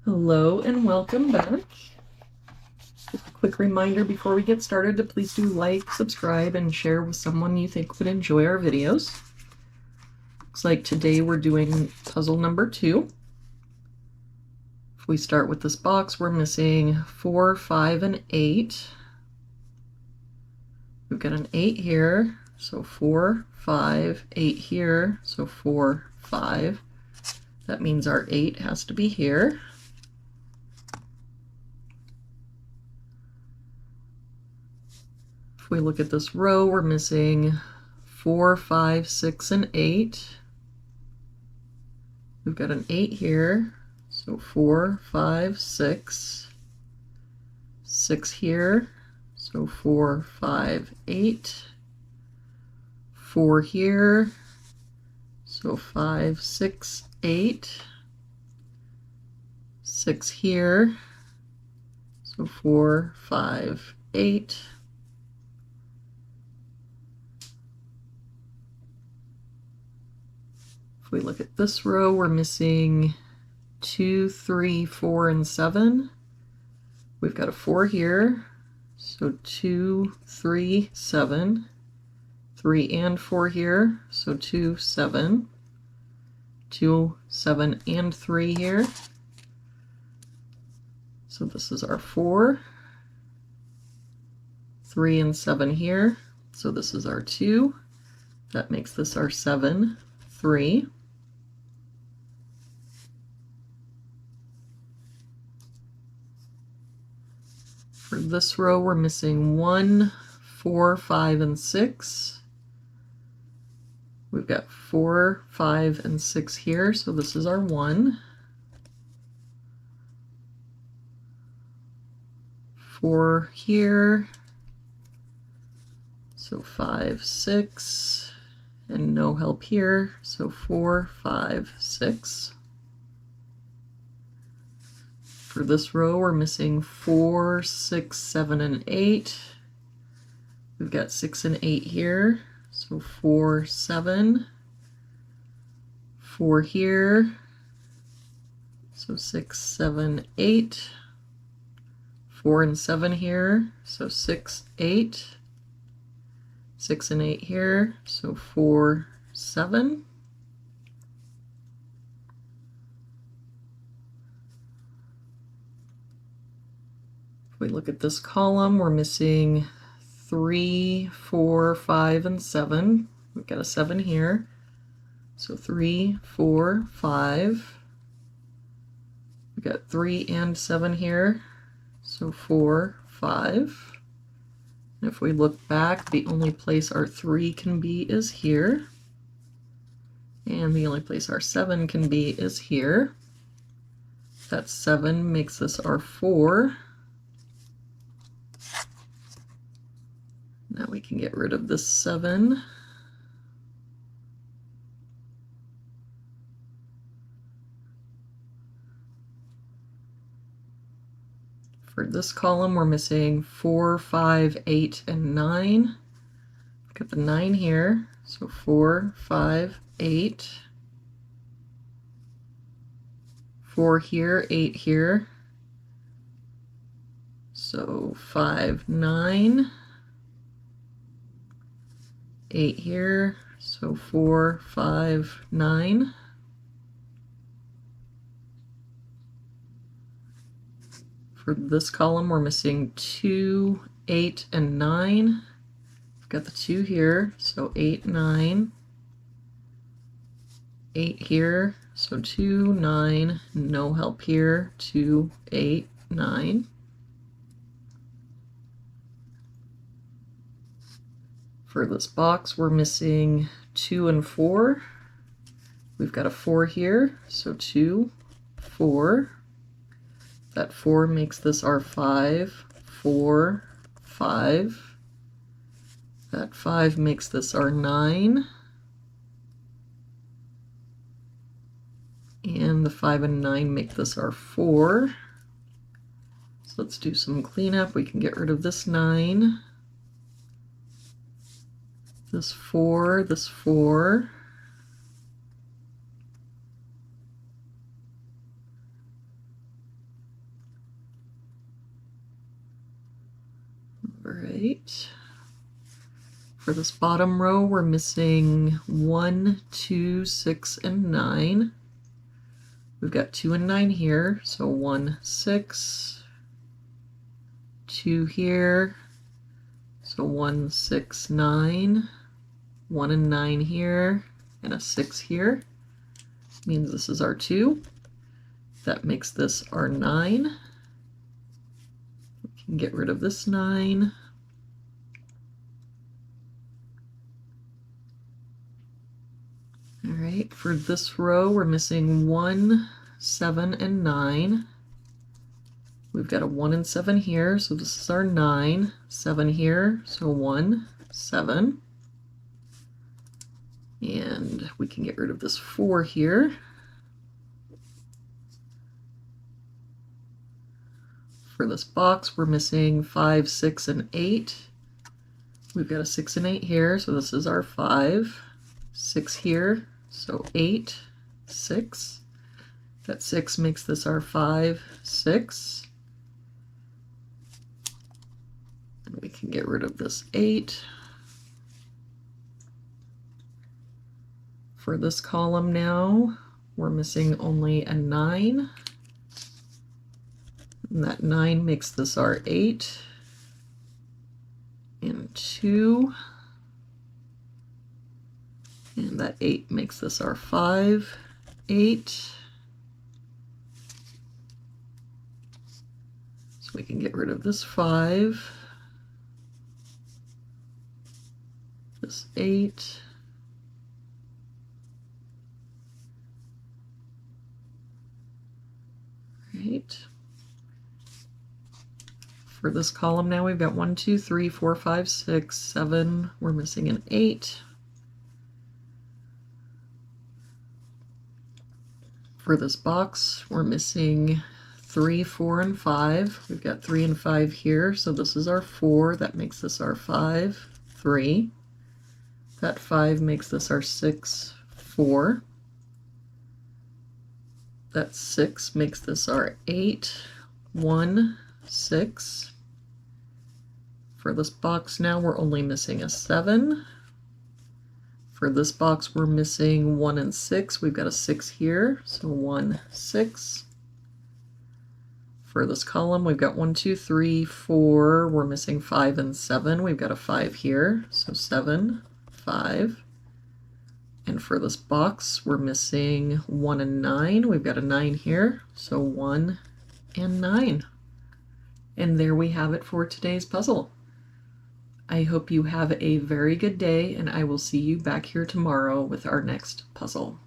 Hello and welcome back. Just a quick reminder before we get started to please do like, subscribe, and share with someone you think would enjoy our videos. Looks like today we're doing puzzle number 2. If we start with this box, we're missing 4, 5, and 8. We've got an 8 here, so 4, 5, 8 here, so 4, 5. That means our 8 has to be here. If we look at this row, we're missing 4, 5, 6, and 8. We've got an 8 here, so 4, 5, 6. 6 here, so 4, 5, 8. 4 here, so 5, 6, 8. 6 here, so 4, 5, 8. If we look at this row, we're missing 2, 3, 4, and 7. We've got a 4 here, so 2, 3, 7. 3 and 4 here, so 2, 7. 2, 7, and 3 here. So this is our 4. 3 and 7 here, so this is our 2. That makes this our 7, 3. For this row, we're missing 1, 4, 5, and 6. We've got 4, 5, and 6 here, so this is our 1. 4 here, so 5, 6, and no help here, so 4, 5, 6. For this row, we're missing 4, 6, 7, and 8. We've got 6 and 8 here, so 4, 7. 4 here, so 6, 7, 8. 4 and 7 here, so 6, 8. 6 and 8 here, so 4, 7. If we look at this column, we're missing 3, 4, 5, and 7. We've got a 7 here, so 3, 4, 5. We've got 3 and 7 here, so 4, 5. And if we look back, the only place our 3 can be is here. And the only place our 7 can be is here. That 7 makes this our 4. Now we can get rid of this 7. For this column, we're missing 4, 5, 8, and 9. Got the 9 here, so 4, 5, 8. 4 here, 8 here. So 5, 9. 8 here, so 4, 5, 9. For this column, we're missing 2, 8, and 9. We've got the 2 here, so 8, 9. 8 here, so 2, 9. No help here, 2, 8, 9. For this box, we're missing 2 and 4. We've got a 4 here, so 2, 4. That 4 makes this our 5, 4, 5. That 5 makes this our 9. And the 5 and 9 make this our 4. So let's do some cleanup. We can get rid of this 9. This 4, this 4. right. For this bottom row, we're missing 1, 2, 6, and 9. We've got 2 and 9 here, so 1, 6, 2 here, so 1, 6, 9, 1 and 9 here, and a 6 here. Means this is our 2. That makes this our 9. We can get rid of this 9. All right, for this row, we're missing 1, 7, and 9. We've got a 1 and 7 here, so this is our 9. 7 here, so 1, 7. And we can get rid of this 4 here. For this box, we're missing 5, 6, and 8. We've got a 6 and 8 here, so this is our 5. 6 here, so 8, 6. That 6 makes this our 5, 6. And we can get rid of this 8. For this column now, we're missing only a 9. And that 9 makes this our 8. And 2. And that 8 makes this our 5, 8. So we can get rid of this 5, this 8, right. For this column now, we've got 1, 2, 3, 4, 5, 6, 7. We're missing an 8. For this box, we're missing 3, 4, and 5. We've got 3 and 5 here, so this is our 4. That makes this our 5, 3. That 5 makes this our 6, 4. That 6 makes this our 8, 1, 6. For this box now, we're only missing a 7. For this box, we're missing 1 and 6. We've got a 6 here, so 1, 6. For this column, we've got 1, 2, 3, 4. We're missing 5 and 7. We've got a 5 here, so 7, 5. And for this box, we're missing 1 and 9. We've got a 9 here, so 1 and 9. And there we have it for today's puzzle. I hope you have a very good day, and I will see you back here tomorrow with our next puzzle.